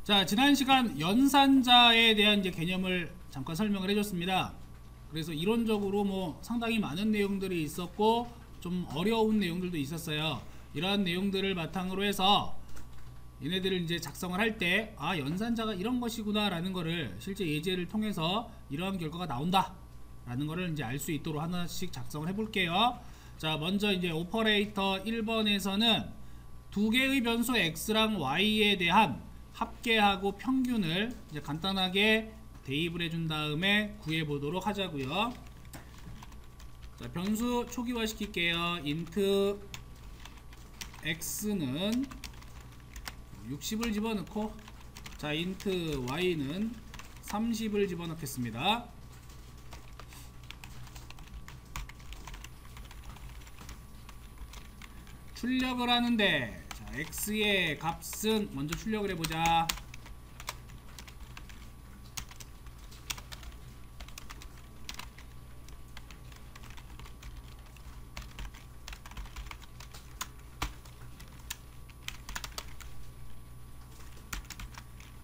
자, 지난 시간 연산자에 대한 이제 개념을 잠깐 설명을 해줬습니다. 그래서 이론적으로 뭐 상당히 많은 내용들이 있었고 좀 어려운 내용들도 있었어요. 이러한 내용들을 바탕으로 해서 얘네들을 이제 작성을 할 때 아, 연산자가 이런 것이구나 라는 거를 실제 예제를 통해서 이러한 결과가 나온다 라는 거를 이제 알 수 있도록 하나씩 작성을 해 볼게요. 자, 먼저 이제 오퍼레이터 1번에서는 두 개의 변수 x랑 y에 대한 합계하고 평균을 이제 간단하게 대입을 해준 다음에 구해 보도록 하자고요. 자, 변수 초기화 시킬게요. int x는 60을 집어넣고, 자, int y는 30을 집어넣겠습니다. 출력을 하는데, 자, x의 값은 먼저 출력을 해보자.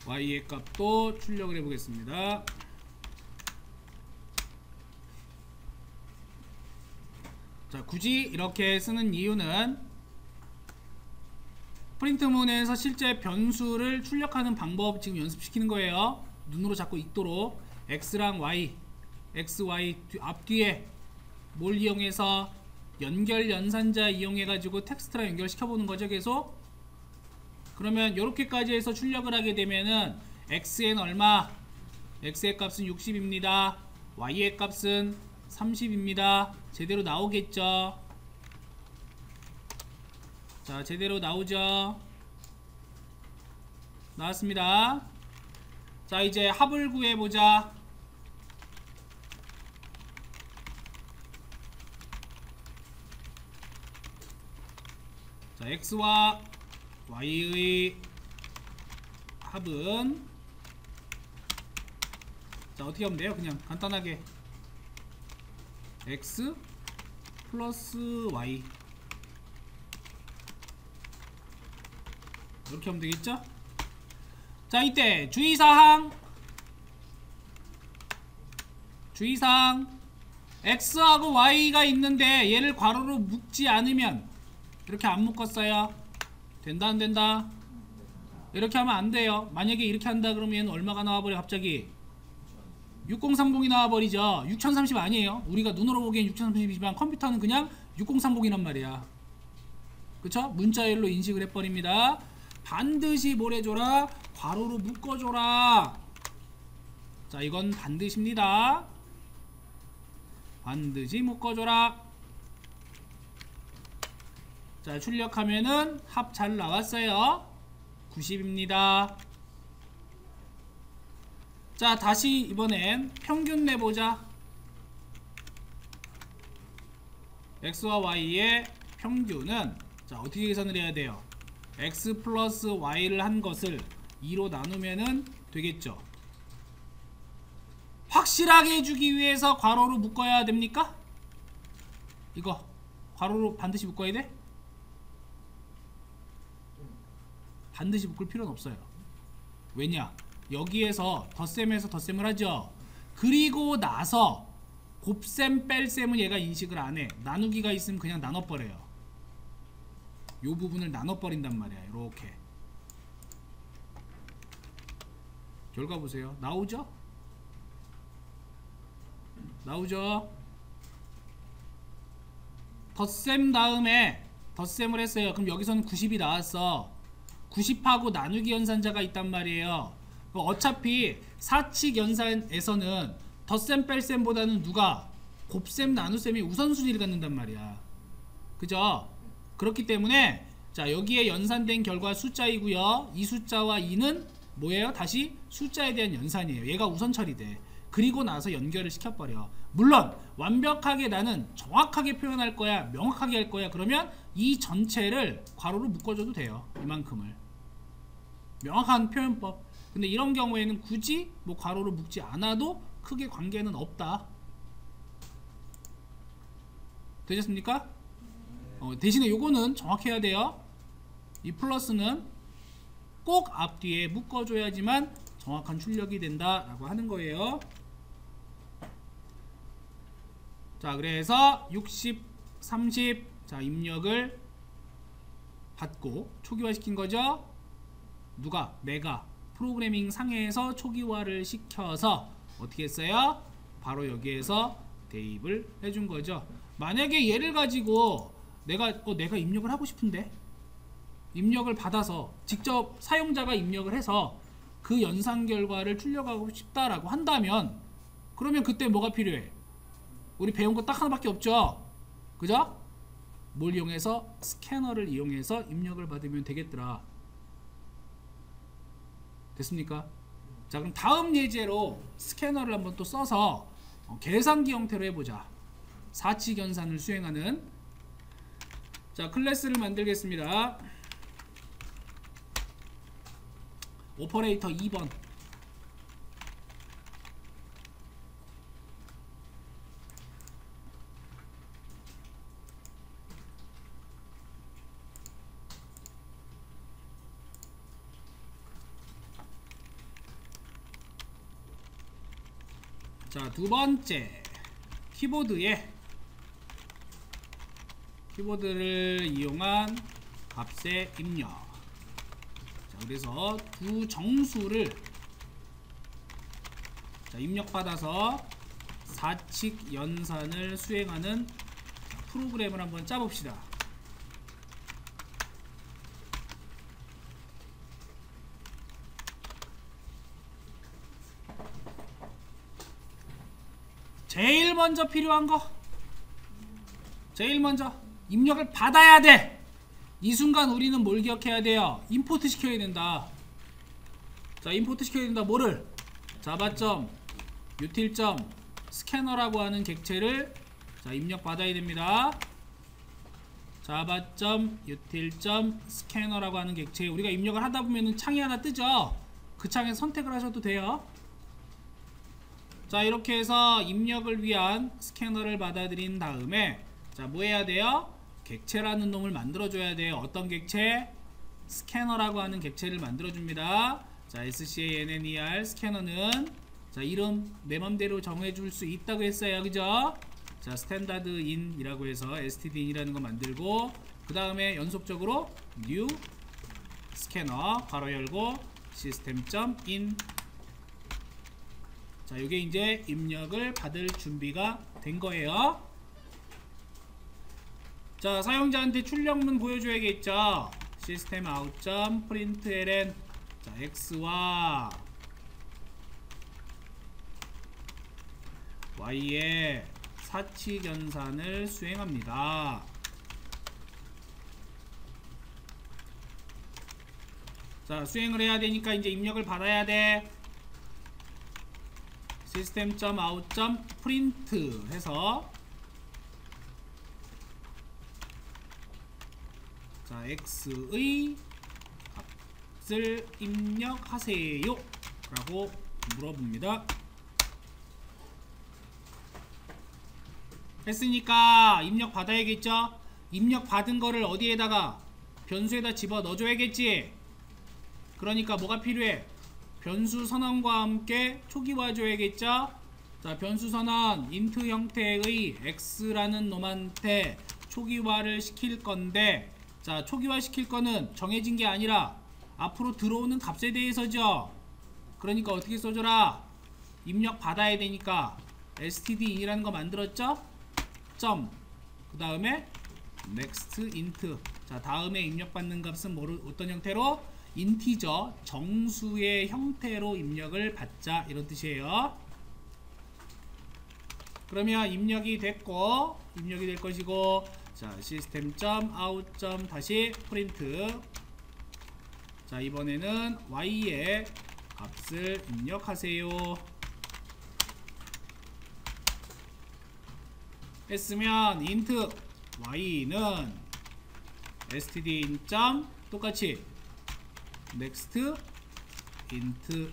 y의 값도 출력을 해보겠습니다. 자, 굳이 이렇게 쓰는 이유는 프린트문에서 실제 변수를 출력하는 방법 지금 연습시키는 거예요. 눈으로 자꾸 읽도록. x랑 y, x, y 앞뒤에 뭘 이용해서 연결 연산자 이용해가지고 텍스트랑 연결시켜보는 거죠. 계속. 그러면 이렇게까지 해서 출력을 하게 되면은 x는 얼마? x의 값은 60입니다. y의 값은 30입니다. 제대로 나오겠죠? 자, 제대로 나오죠? 나왔습니다. 자, 이제 합을 구해보자. 자, x와 y의 합은, 자, 어떻게 하면 돼요? 그냥 간단하게 x 플러스 y 이렇게 하면 되겠죠? 자, 이때 주의사항 x하고 y가 있는데 얘를 괄호로 묶지 않으면, 이렇게 안 묶었어요. 된다 안 된다? 이렇게 하면 안 돼요. 만약에 이렇게 한다 그러면 얘는 얼마가 나와버려? 갑자기 6030이 나와버리죠. 6030 아니에요. 우리가 눈으로 보기엔 6030이지만 컴퓨터는 그냥 6030이란 말이야. 그쵸? 문자열로 인식을 해버립니다. 반드시 뭘 해줘라? 괄호로 묶어줘라. 자, 이건 반드시입니다. 반드시 묶어줘라. 자, 출력하면은 합 잘 나왔어요. 90입니다. 자, 다시 이번엔 평균 내보자. x와 y의 평균은, 자, 어떻게 계산을 해야 돼요? x 플러스 y를 한 것을 2로 나누면은 되겠죠. 확실하게 해주기 위해서 괄호로 묶어야 됩니까? 이거 괄호로 반드시 묶어야 돼? 반드시 묶을 필요는 없어요. 왜냐? 여기에서 덧셈에서 덧셈을 하죠. 그리고 나서 곱셈 뺄셈은 얘가 인식을 안 해. 나누기가 있으면 그냥 나눠버려요. 요 부분을 나눠버린단 말이야. 이렇게 결과 보세요. 나오죠? 나오죠? 덧셈 다음에 덧셈을 했어요. 그럼 여기서는 90이 나왔어. 90하고 나누기 연산자가 있단 말이에요. 어차피 사칙 연산에서는 덧셈 뺄셈보다는 누가? 곱셈 나눗셈이 우선순위를 갖는단 말이야. 그죠? 그렇기 때문에, 자, 여기에 연산된 결과 숫자이고요. 이 숫자와 2는 뭐예요? 다시 숫자에 대한 연산이에요. 얘가 우선 처리돼. 그리고 나서 연결을 시켜버려. 물론 완벽하게 나는 정확하게 표현할 거야, 명확하게 할 거야, 그러면 이 전체를 괄호로 묶어줘도 돼요. 이만큼을. 명확한 표현법. 근데 이런 경우에는 굳이 뭐 괄호로 묶지 않아도 크게 관계는 없다. 되셨습니까? 대신에 요거는 정확해야 돼요. 이 플러스는 꼭 앞뒤에 묶어줘야지만 정확한 출력이 된다라고 하는 거예요. 자, 그래서 60, 30 자, 입력을 받고 초기화시킨 거죠. 누가? 내가 프로그래밍 상에서 초기화를 시켜서 어떻게 했어요? 바로 여기에서 대입을 해준 거죠. 만약에 얘를 가지고 내가 입력을 하고 싶은데 입력을 받아서 직접 사용자가 입력을 해서 그 연산 결과를 출력하고 싶다라고 한다면 그러면 그때 뭐가 필요해? 우리 배운 거 딱 하나밖에 없죠. 그죠? 뭘 이용해서? 스캐너를 이용해서 입력을 받으면 되겠더라. 됐습니까? 자, 그럼 다음 예제로 스캐너를 한번 또 써서 계산기 형태로 해보자. 사칙 연산을 수행하는. 자, 클래스를 만들겠습니다. 오퍼레이터 2번. 자, 두 번째 키보드를 이용한 값의 입력. 자, 그래서 두 정수를 자, 입력받아서 사칙 연산을 수행하는 프로그램을 한번 짜봅시다. 제일 먼저 필요한 거, 제일 먼저 입력을 받아야 돼. 이 순간 우리는 뭘 기억해야 돼요? 임포트 시켜야 된다. 자, 임포트 시켜야 된다. 뭐를? 자바점 유틸점 스캐너라고 하는 객체를 자, 입력 받아야 됩니다. 자바점 유틸점 스캐너라고 하는 객체, 우리가 입력을 하다 보면은 창이 하나 뜨죠. 그 창에서 선택을 하셔도 돼요. 자, 이렇게 해서 입력을 위한 스캐너를 받아들인 다음에 자, 뭐 해야 돼요? 객체라는 놈을 만들어줘야 돼요. 어떤 객체? 스캐너라고 하는 객체를 만들어줍니다. 자, SCANNER 스캐너는 자, 이름 내 맘대로 정해줄 수 있다고 했어요. 그죠? 자, 스탠다드 인이라고 해서 stdin이라는 거 만들고 그 다음에 연속적으로 new 스캐너 괄호 열고 system.in. 자, 이게 이제 입력을 받을 준비가 된 거예요. 자, 사용자한테 출력문 보여줘야겠죠. system out.println 자, x와 y의 사칙 연산을 수행합니다. 자, 수행을 해야 되니까 이제 입력을 받아야 돼. system.out.print 해서 자, x의 값을 입력하세요 라고 물어봅니다. 했으니까 입력 받아야겠죠. 입력 받은 거를 어디에다가 변수에다 집어 넣어줘야겠지. 그러니까 뭐가 필요해? 변수 선언과 함께 초기화 줘야겠죠. 자, 변수 선언 int 형태의 x라는 놈한테 초기화를 시킬 건데 자, 초기화 시킬 거는 정해진 게 아니라 앞으로 들어오는 값에 대해서죠. 그러니까 어떻게 써줘라? 입력 받아야 되니까 stdin이라는 거 만들었죠? 점 그 다음에 next int. 자, 다음에 입력받는 값은 어떤 형태로? 인티저 정수의 형태로 입력을 받자 이런 뜻이에요. 그러면 입력이 됐고 입력이 될 것이고 자, system.out. 다시 print. 자, 이번에는 y의 값을 입력하세요 했으면 int y는 stdin. 똑같이 next int.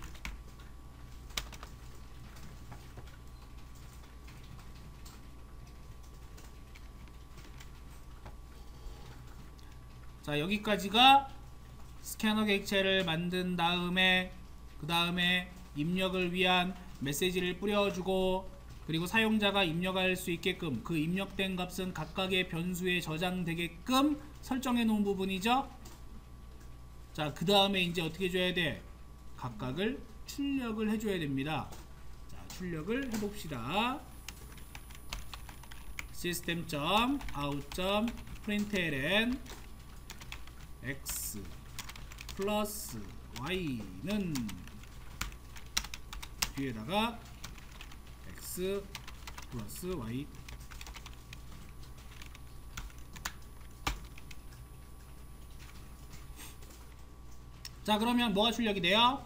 자, 여기까지가 스캐너 객체를 만든 다음에 그 다음에 입력을 위한 메시지를 뿌려주고, 그리고 사용자가 입력할 수 있게끔 그 입력된 값은 각각의 변수에 저장되게끔 설정해 놓은 부분이죠. 자, 그 다음에 이제 어떻게 해줘야 돼? 각각을 출력을 해줘야 됩니다. 자, 출력을 해봅시다. system.out.println x 플러스 y는 뒤에다가 x 플러스 y. 자, 그러면 뭐가 출력이 돼요?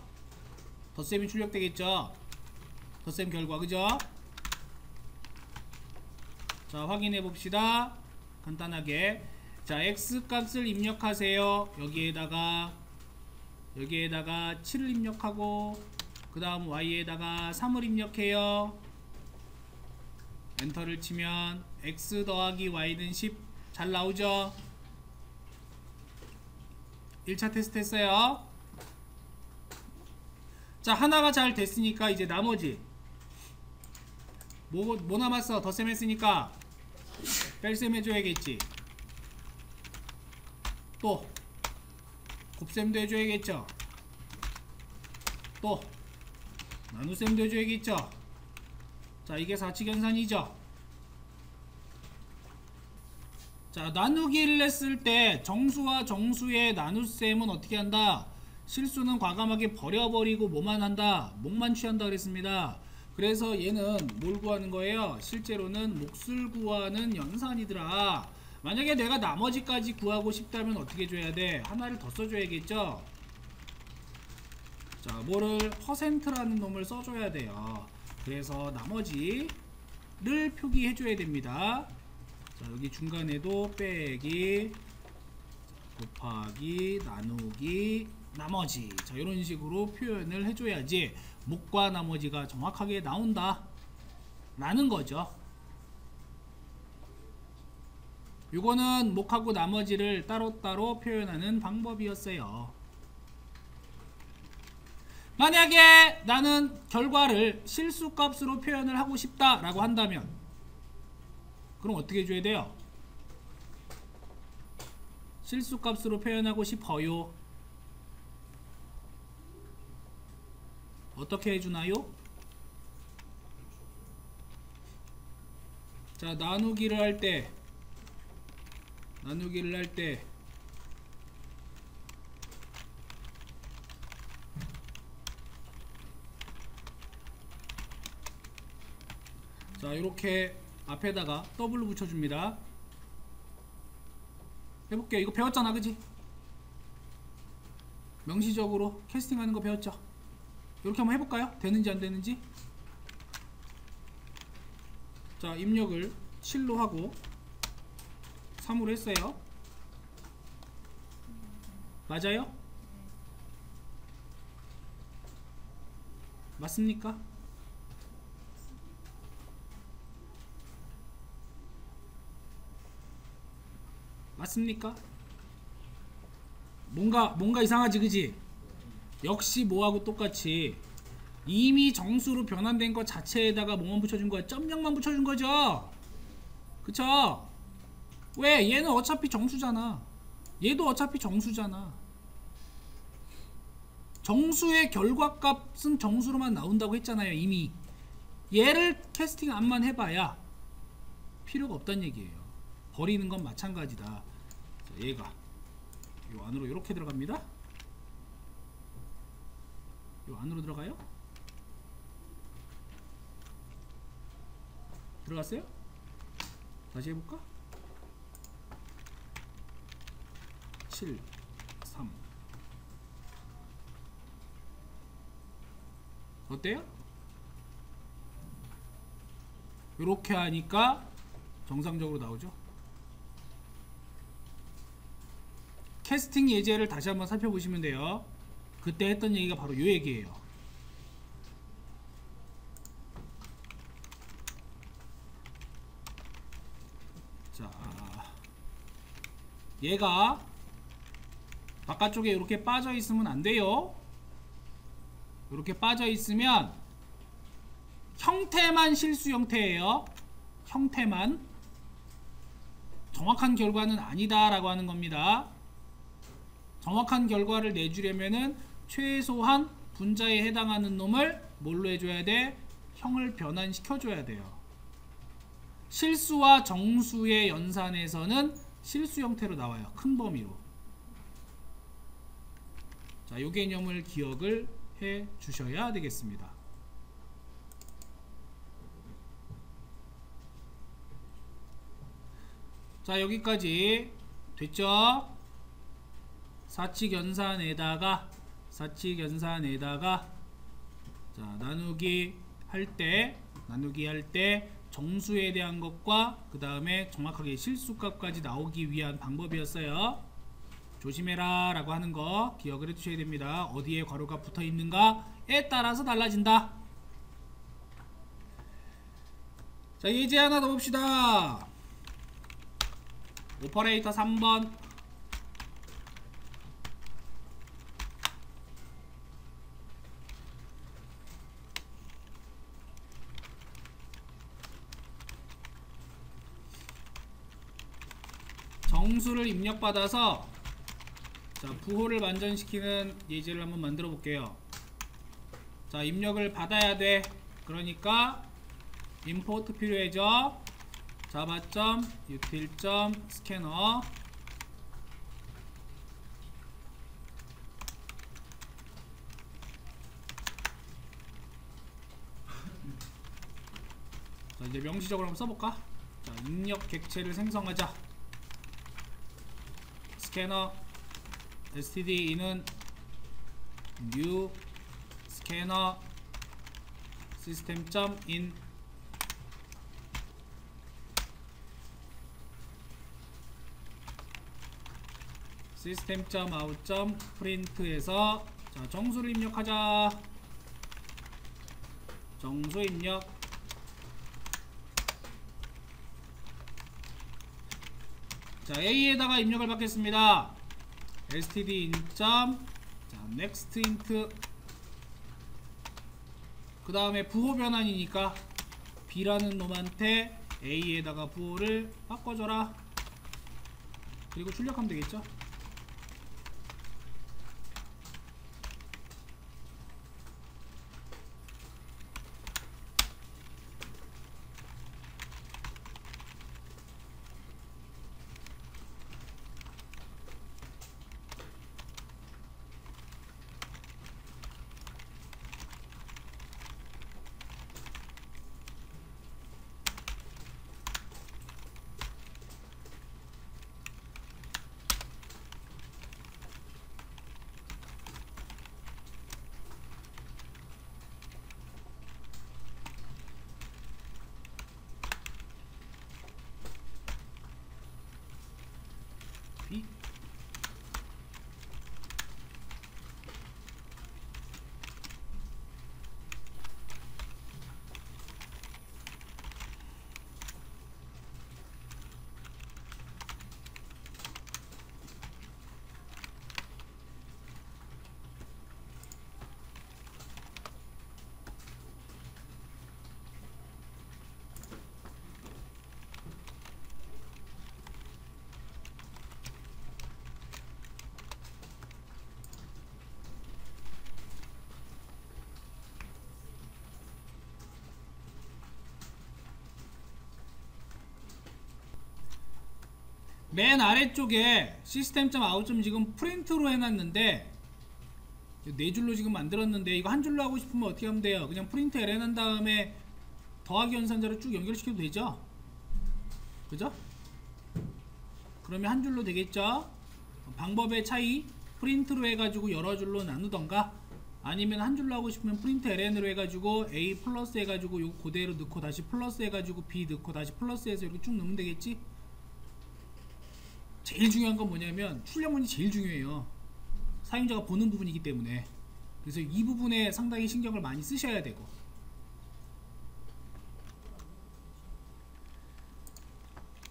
덧셈이 출력되겠죠? 덧셈 결과, 그죠? 자, 확인해 봅시다. 간단하게. 자, x 값을 입력하세요. 여기에다가 7을 입력하고, 그 다음 y에다가 3을 입력해요. 엔터를 치면 x 더하기 y는 10 잘 나오죠? 1차 테스트 했어요. 자, 하나가 잘 됐으니까 이제 나머지 뭐 남았어? 덧셈 했으니까 뺄셈 해줘야겠지. 또 곱셈도 해줘야겠죠. 또 나눗셈도 해줘야겠죠. 자, 이게 사칙연산이죠. 자, 나누기를 했을 때 정수와 정수의 나눗셈은 어떻게 한다? 실수는 과감하게 버려버리고 뭐만 한다? 목만 취한다 그랬습니다. 그래서 얘는 뭘 구하는 거예요? 실제로는 몫을 구하는 연산이더라. 만약에 내가 나머지까지 구하고 싶다면 어떻게 줘야 돼? 하나를 더 써줘야겠죠? 자, 뭐를 퍼센트라는 놈을 써줘야 돼요. 그래서 나머지를 표기해줘야 됩니다. 자, 여기 중간에도 빼기, 곱하기, 나누기, 나머지. 자, 이런 식으로 표현을 해줘야지 목과 나머지가 정확하게 나온다 라는 거죠. 요거는 목하고 나머지를 따로따로 표현하는 방법이었어요. 만약에 나는 결과를 실수값으로 표현을 하고 싶다 라고 한다면 그럼 어떻게 해줘야 돼요? 실수값으로 표현하고 싶어요. 어떻게 해주나요? 자, 나누기를 할 때 자, 이렇게 앞에다가 W 붙여줍니다. 해볼게요. 이거 배웠잖아, 그지? 명시적으로 캐스팅하는 거 배웠죠? 이렇게 한번 해볼까요? 되는지 안 되는지. 자, 입력을 7로 하고 3으로 했어요. 맞아요? 맞습니까? 맞습니까? 뭔가 이상하지, 그지? 역시 뭐하고 똑같이 이미 정수로 변환된 것 자체에다가 뭐만 붙여준 거야? 점령만 붙여준 거죠? 그쵸? 왜? 얘는 어차피 정수잖아. 얘도 어차피 정수잖아. 정수의 결과값은 정수로만 나온다고 했잖아요, 이미. 얘를 캐스팅 안만 해봐야 필요가 없다는 얘기예요. 버리는 건 마찬가지다. 자, 얘가 요 안으로 이렇게 들어갑니다. 요 안으로 들어가요? 들어갔어요? 다시 해볼까? 7, 3 어때요? 이렇게 하니까 정상적으로 나오죠. 캐스팅 예제를 다시 한번 살펴보시면 돼요. 그때 했던 얘기가 바로 이 얘기예요. 자, 얘가 바깥쪽에 이렇게 빠져 있으면 안 돼요. 이렇게 빠져 있으면 형태만 실수 형태예요. 형태만. 정확한 결과는 아니다 라고 하는 겁니다. 정확한 결과를 내주려면은 최소한 분자에 해당하는 놈을 뭘로 해줘야 돼? 형을 변환시켜 줘야 돼요. 실수와 정수의 연산에서는 실수 형태로 나와요. 큰 범위로. 자, 요 개념을 기억을 해 주셔야 되겠습니다. 자, 여기까지 됐죠? 사칙연산에다가 자, 나누기 할 때 정수에 대한 것과 그 다음에 정확하게 실수값까지 나오기 위한 방법이었어요. 조심해라 라고 하는 거 기억을 해 두셔야 됩니다. 어디에 괄호가 붙어 있는가에 따라서 달라진다. 자, 예제 하나 더 봅시다. 오퍼레이터 3번. 정수를 입력받아서 자, 부호를 완전시키는 예제를 한번 만들어 볼게요. 자, 입력을 받아야 돼. 그러니까 임포트 필요해져. 자바.util.scanner. 자, 이제 명시적으로 한번 써볼까? 자, 입력 객체를 생성하자. 스캐너 stdin은 new scanner system.in system.out.print에서 자, 정수를 입력하자. 정수 입력. 자, A에다가 입력을 받겠습니다. stdin. 자, next int. 그 다음에 부호 변환이니까 B라는 놈한테 A에다가 부호를 바꿔줘라. 그리고 출력하면 되겠죠. B. 맨 아래쪽에 시스템.out. 지금 프린트로 해놨는데 네 줄로 지금 만들었는데 이거 한 줄로 하고 싶으면 어떻게 하면 돼요? 그냥 프린트 ln 한 다음에 더하기 연산자로 쭉 연결시켜도 되죠? 그죠? 그러면 한 줄로 되겠죠? 방법의 차이, 프린트로 해가지고 여러 줄로 나누던가 아니면 한 줄로 하고 싶으면 프린트 ln으로 해가지고 a 플러스 해가지고 요거 그대로 넣고 다시 플러스 해가지고 b 넣고 다시 플러스 해서 이렇게 쭉 넣으면 되겠지? 제일 중요한 건 뭐냐면 출력문이 제일 중요해요. 사용자가 보는 부분이기 때문에. 그래서 이 부분에 상당히 신경을 많이 쓰셔야 되고.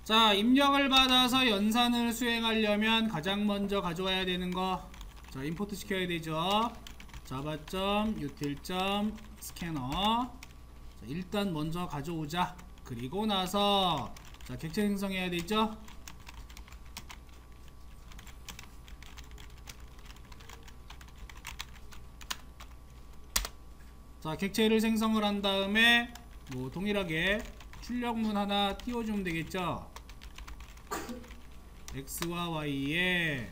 자, 입력을 받아서 연산을 수행하려면 가장 먼저 가져와야 되는 거, 자, 임포트 시켜야 되죠. java.util.scanner. 자, 일단 먼저 가져오자. 그리고 나서 자, 객체 생성해야 되죠. 자, 객체를 생성을 한 다음에 뭐 동일하게 출력문 하나 띄워주면 되겠죠. x와 y에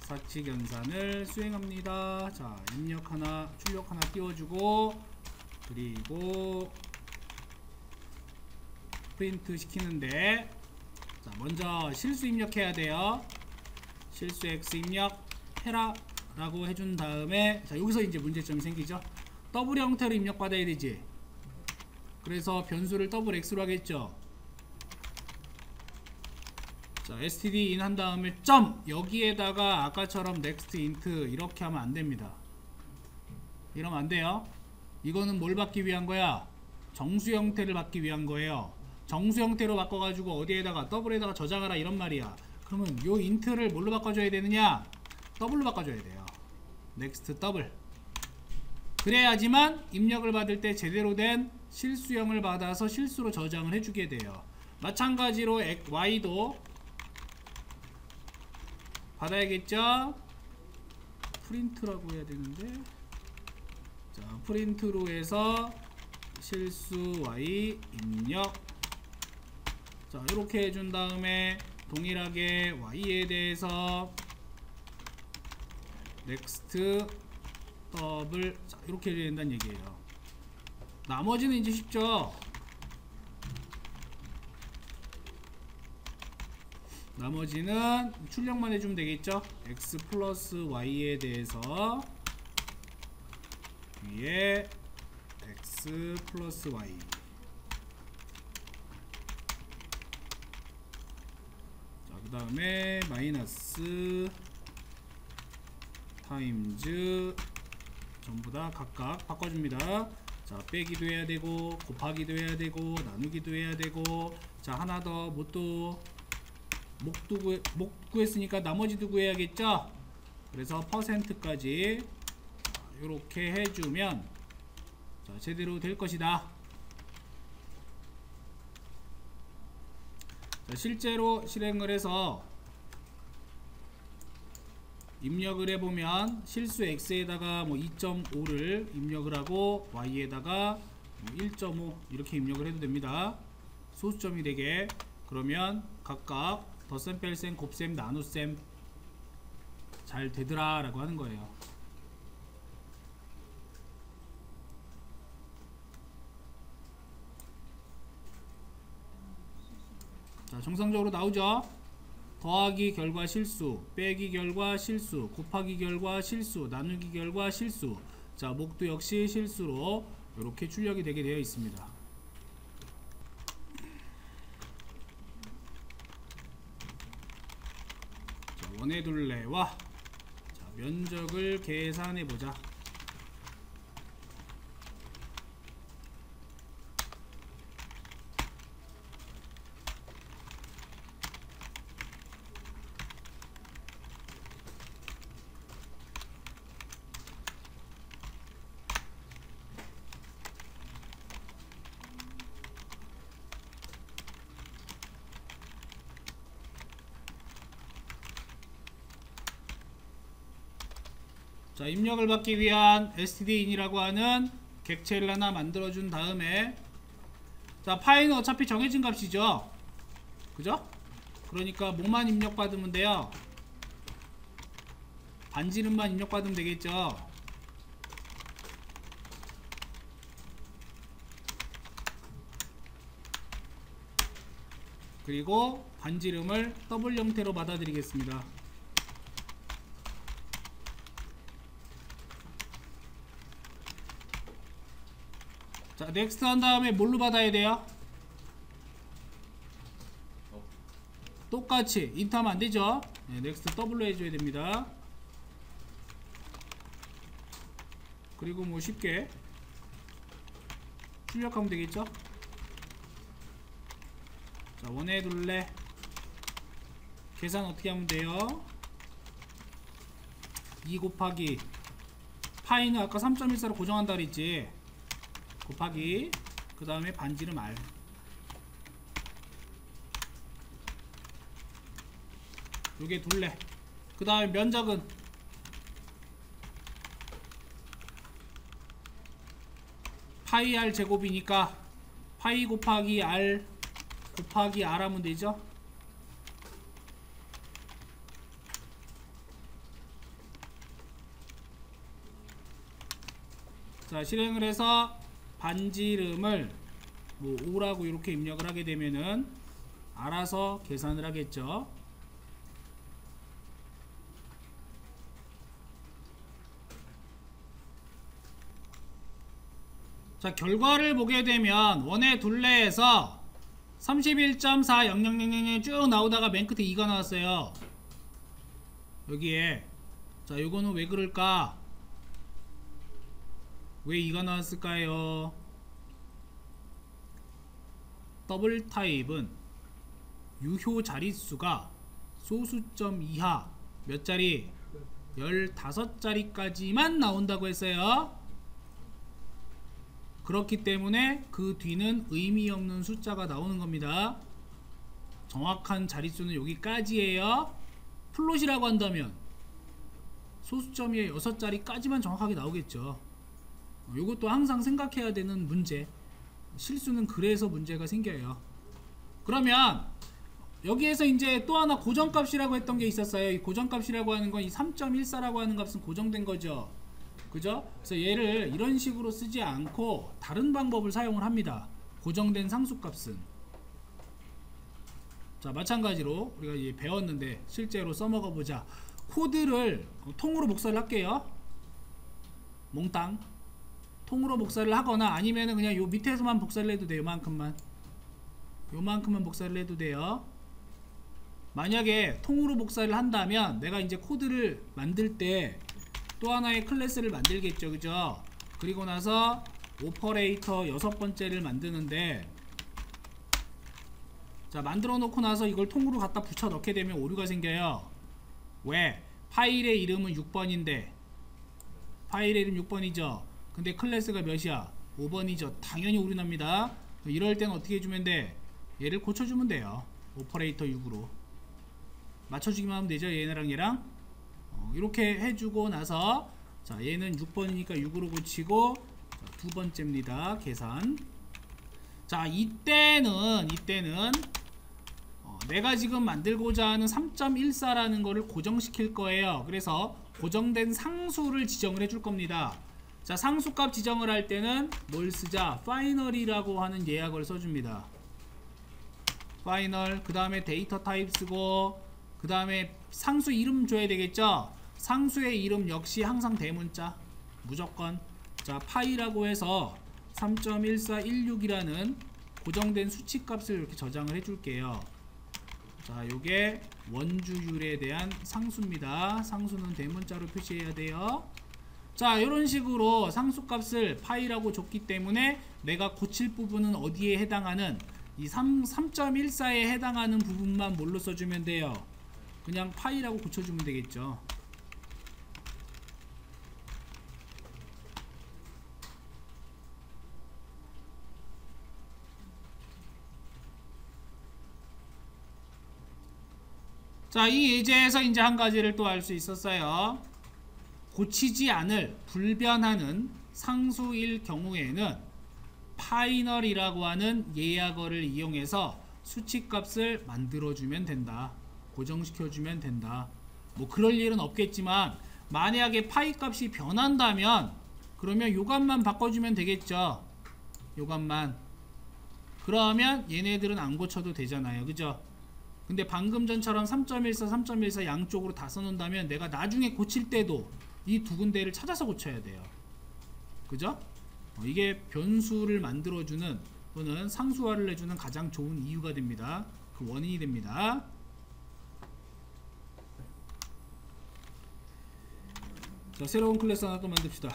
사칙 연산을 수행합니다. 자, 입력 하나, 출력 하나 띄워주고, 그리고 프린트 시키는데, 자, 먼저 실수 입력해야 돼요. 실수 x 입력 해라 라고 해준 다음에, 자, 여기서 이제 문제점이 생기죠. 더블 형태로 입력 받아야 되지. 그래서 변수를 더블 x로 하겠죠. 자, std in 한 다음에 점! 여기에다가 아까처럼 next int 이렇게 하면 안 됩니다. 이러면 안 돼요. 이거는 뭘 받기 위한 거야? 정수 형태를 받기 위한 거예요. 정수 형태로 바꿔가지고 어디에다가 더블에다가 저장하라 이런 말이야. 그러면 요 int를 뭘로 바꿔줘야 되느냐? 더블로 바꿔줘야 돼요. next 더블. 그래야지만 입력을 받을 때 제대로 된 실수형을 받아서 실수로 저장을 해주게 돼요. 마찬가지로 y도 받아야겠죠? 프린트라고 해야 되는데, 자, 프린트로 해서 실수 y 입력. 자, 이렇게 해준 다음에 동일하게 y에 대해서 next 더블. 자, 이렇게 해야 된다는 얘기예요. 나머지는 이제 쉽죠? 나머지는 출력만 해주면 되겠죠? x 플러스 y에 대해서 위에 x 플러스 y, 자, 그 다음에 마이너스 타임즈 전부 다 각각 바꿔줍니다. 자, 빼기도 해야 되고 곱하기도 해야 되고 나누기도 해야 되고, 자, 하나 더 못 구했으니까 나머지도 구해야겠죠. 그래서 %까지 이렇게 해주면 자, 제대로 될 것이다. 자, 실제로 실행을 해서 입력을 해보면 실수 x에다가 뭐 2.5를 입력을 하고 y에다가 뭐 1.5 이렇게 입력을 해도 됩니다. 소수점이 되게. 그러면 각각 덧셈, 뺄셈, 곱셈, 나눗셈 잘 되더라 라고 하는 거예요. 자, 정상적으로 나오죠. 더하기 결과 실수, 빼기 결과 실수, 곱하기 결과 실수, 나누기 결과 실수. 자, 목도 역시 실수로 이렇게 출력이 되게 되어 있습니다. 원해둘레와 자, 면적을 계산해 보자. 자, 입력을 받기 위한 stdin이라고 하는 객체를 하나 만들어준 다음에, 자, 파이는 어차피 정해진 값이죠. 그죠? 그러니까 뭐만 입력받으면 돼요? 반지름만 입력받으면 되겠죠. 그리고 반지름을 더블 형태로 받아들이겠습니다. 자, 넥스트 한 다음에 뭘로 받아야 돼요? 똑같이 인트 하면 안 되죠? 네, 넥스트 더블로 해줘야 됩니다. 그리고 뭐 쉽게 출력하면 되겠죠? 자, 원에 둘레 계산 어떻게 하면 돼요? 2 곱하기 파이는 아까 3.14로 고정한다 그랬지. 곱하기 그 다음에 반지름 R. 요게 둘레. 그 다음에 면적은 파이 R 제곱이니까 파이 곱하기 R 곱하기 R 하면 되죠. 자, 실행을 해서 반지름을 뭐 5라고 이렇게 입력을 하게 되면은 알아서 계산을 하겠죠. 자, 결과를 보게 되면 원의 둘레에서 31.40000이 쭉 나오다가 맨 끝에 2가 나왔어요. 여기에. 자, 요거는 왜 그럴까? 왜 2가 나왔을까요? 더블 타입은 유효 자릿수가 소수점 이하 몇 자리? 15자리까지만 나온다고 했어요. 그렇기 때문에 그 뒤는 의미 없는 숫자가 나오는 겁니다. 정확한 자릿수는 여기까지예요. 플롯이라고 한다면 소수점이 6자리까지만 정확하게 나오겠죠. 이것도 항상 생각해야 되는 문제. 실수는 그래서 문제가 생겨요. 그러면 여기에서 이제 또 하나 고정값이라고 했던 게 있었어요. 이 고정값이라고 하는 건 이 3.14라고 하는 값은 고정된 거죠. 그죠? 그래서 얘를 이런 식으로 쓰지 않고 다른 방법을 사용을 합니다. 고정된 상수값은. 자, 마찬가지로 우리가 이제 배웠는데 실제로 써먹어 보자. 코드를 통으로 복사를 할게요. 몽땅 통으로 복사를 하거나 아니면은 그냥 요 밑에서만 복사를 해도 돼요. 요만큼만 복사를 해도 돼요. 만약에 통으로 복사를 한다면 내가 이제 코드를 만들 때 또 하나의 클래스를 만들겠죠. 그죠? 그리고 나서 오퍼레이터 6번째를 만드는데, 자, 만들어 놓고 나서 이걸 통으로 갖다 붙여 넣게 되면 오류가 생겨요. 왜? 파일의 이름은 6번인데 파일의 이름 6번이죠. 근데 클래스가 몇이야? 5번이죠. 당연히 오류 납니다. 이럴 때는 어떻게 해주면 돼? 얘를 고쳐주면 돼요. 오퍼레이터 6으로 맞춰주기만 하면 되죠. 얘네랑 얘랑 이렇게 해주고 나서, 자, 얘는 6번이니까 6으로 고치고, 자, 두 번째입니다. 계산. 자, 이때는 내가 지금 만들고자 하는 3.14라는 거를 고정시킬 거예요. 그래서 고정된 상수를 지정을 해줄 겁니다. 자, 상수값 지정을 할 때는 뭘 쓰자? 파이널이라고 하는 예약을 써줍니다. 파이널. 그 다음에 데이터 타입 쓰고, 그 다음에 상수 이름 줘야 되겠죠. 상수의 이름 역시 항상 대문자 무조건. 자, 파이라고 해서 3.1416이라는 고정된 수치값을 이렇게 저장을 해줄게요. 자, 요게 원주율에 대한 상수입니다. 상수는 대문자로 표시해야 돼요. 자, 이런 식으로 상수값을 파이라고 줬기 때문에 내가 고칠 부분은 어디에 해당하는 이 3.14에 해당하는 부분만 뭘로 써주면 돼요? 그냥 파이라고 고쳐주면 되겠죠. 자, 이 예제에서 이제 한 가지를 또 알 수 있었어요. 고치지 않을 불변하는 상수일 경우에는 파이널이라고 하는 예약어를 이용해서 수치값을 만들어주면 된다. 고정시켜주면 된다. 뭐 그럴 일은 없겠지만 만약에 파이 값이 변한다면 그러면 요 값만 바꿔주면 되겠죠. 요 값만. 그러면 얘네들은 안 고쳐도 되잖아요. 그죠? 근데 방금 전처럼 3.14, 3.14 양쪽으로 다 써놓는다면 내가 나중에 고칠 때도 이 두 군데를 찾아서 고쳐야 돼요. 그죠? 이게 변수를 만들어주는 또는 상수화를 해주는 가장 좋은 이유가 됩니다. 그 원인이 됩니다. 자, 새로운 클래스 하나 또 만듭시다.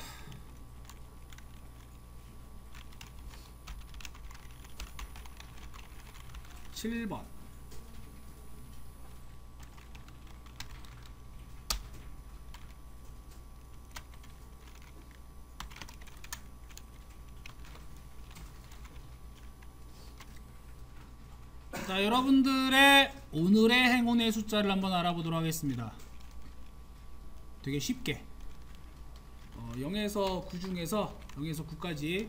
7번. 자, 여러분들의 오늘의 행운의 숫자를 한번 알아보도록 하겠습니다. 되게 쉽게 0에서 9 중에서 0에서 9까지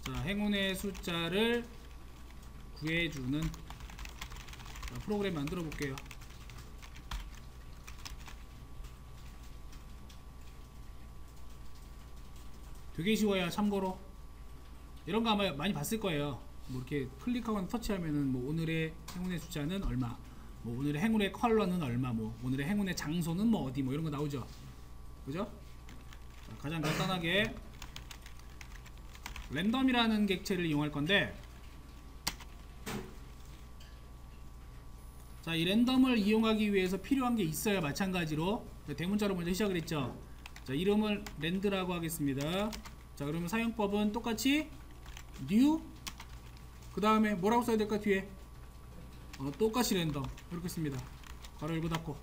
자, 행운의 숫자를 구해주는 자, 프로그램 만들어 볼게요. 되게 쉬워요. 참고로 이런 거 아마 많이 봤을 거예요. 뭐 이렇게 클릭하거나 터치하면은 뭐 오늘의 행운의 숫자는 얼마, 뭐 오늘의 행운의 컬러는 얼마, 뭐 오늘의 행운의 장소는 뭐 어디, 뭐 이런 거 나오죠. 그죠? 자, 가장 간단하게 랜덤이라는 객체를 이용할 건데, 자, 이 랜덤을 이용하기 위해서 필요한 게 있어요. 마찬가지로 대문자로 먼저 시작을 했죠. 자, 이름을 랜드라고 하겠습니다. 자, 그러면 사용법은 똑같이 new, 그 다음에 뭐라고 써야 될까? 뒤에 똑같이 랜덤 이렇게 씁니다. 가로 열고 닫고.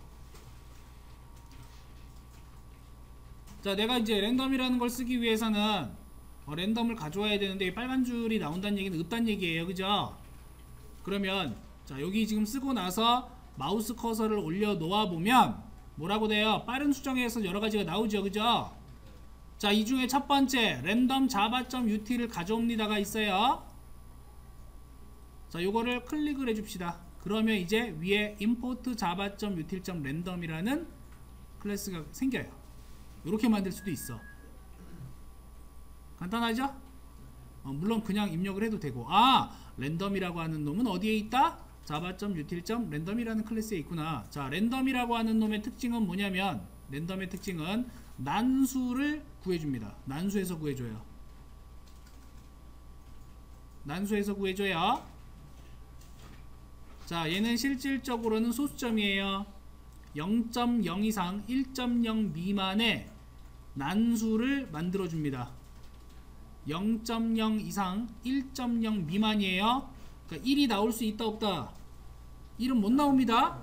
자, 내가 이제 랜덤이라는 걸 쓰기 위해서는 랜덤을 가져와야 되는데 빨간 줄이 나온다는 얘기는 없다는 얘기예요. 그죠? 그러면 자, 여기 지금 쓰고 나서 마우스 커서를 올려 놓아 보면 뭐라고 돼요? 빠른 수정에서 여러 가지가 나오죠. 그죠? 자, 이 중에 첫 번째 랜덤 java.ut를 가져옵니다가 있어요. 자, 요거를 클릭을 해줍시다. 그러면 이제 위에 import java.util.random이라는 클래스가 생겨요. 이렇게 만들 수도 있어. 간단하죠? 물론 그냥 입력을 해도 되고, 아, 랜덤이라고 하는 놈은 어디에 있다? java.util.random이라는 클래스에 있구나. 자, 랜덤이라고 하는 놈의 특징은 뭐냐면, 랜덤의 특징은 난수를 구해줍니다. 난수에서 구해줘요. 난수에서 구해줘요. 자, 얘는 실질적으로는 소수점이에요. 0.0 이상 1.0 미만의 난수를 만들어줍니다. 0.0 이상 1.0 미만이에요. 그러니까 1이 나올 수 있다 없다? 1은 못 나옵니다.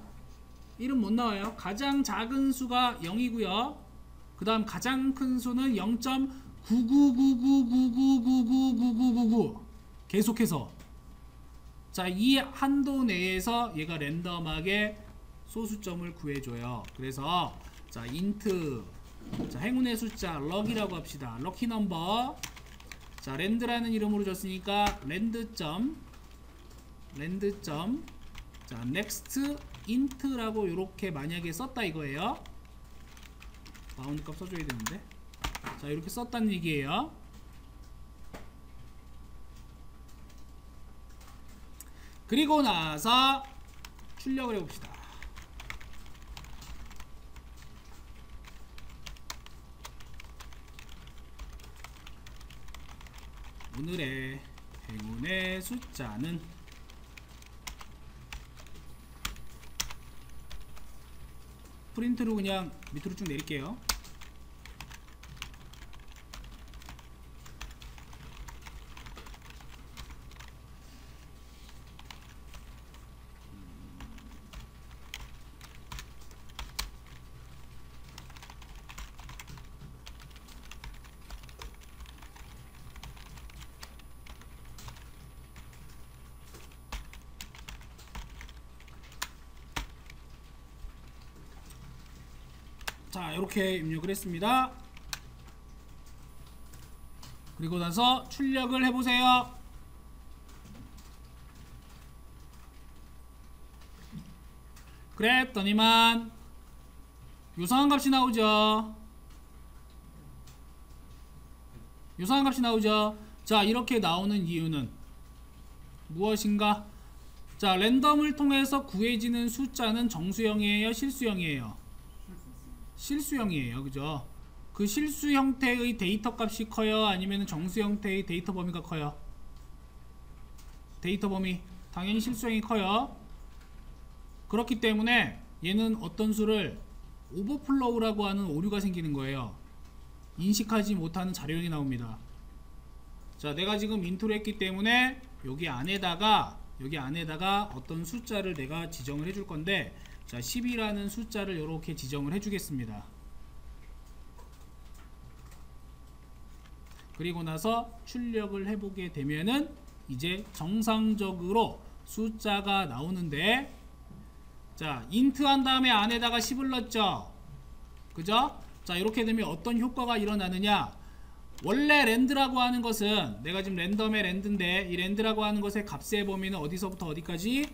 1은 못 나와요. 가장 작은 수가 0이고요. 그 다음 가장 큰 수는 0.9999999999999 계속해서. 자, 이 한도 내에서 얘가 랜덤하게 소수점을 구해줘요. 그래서 자, int, 자, 행운의 숫자 럭이라고 합시다. 럭키 넘버. 자, 랜드라는 이름으로 줬으니까 랜드점 자, next int라고 요렇게 만약에 썼다 이거예요. 바운드 값 써줘야 되는데. 자, 이렇게 썼다는 얘기예요. 그리고 나서 출력을 해봅시다. 오늘의 행운의 숫자는 프린트로 그냥 밑으로 쭉 내릴게요. 자, 이렇게 입력을 했습니다. 그리고 나서 출력을 해보세요. 그랬더니만 요상한 값이 나오죠. 요상한 값이 나오죠. 자, 이렇게 나오는 이유는 무엇인가? 자, 랜덤을 통해서 구해지는 숫자는 정수형이에요, 실수형이에요? 실수형이에요. 그죠? 그 실수 형태의 데이터 값이 커요? 아니면 정수 형태의 데이터 범위가 커요? 데이터 범위. 당연히 실수형이 커요. 그렇기 때문에 얘는 어떤 수를 오버플로우라고 하는 오류가 생기는 거예요. 인식하지 못하는 자료량이 나옵니다. 자, 내가 지금 인트로 했기 때문에 여기 안에다가 어떤 숫자를 내가 지정을 해줄 건데, 자 10이라는 숫자를 이렇게 지정을 해주겠습니다. 그리고 나서 출력을 해보게 되면은 이제 정상적으로 숫자가 나오는데, 자 인트 한 다음에 안에다가 10을 넣었죠. 그죠? 자 이렇게 되면 어떤 효과가 일어나느냐, 원래 랜드라고 하는 것은, 내가 지금 랜덤의 랜드인데 이 랜드라고 하는 것의 값의 범위는 어디서부터 어디까지?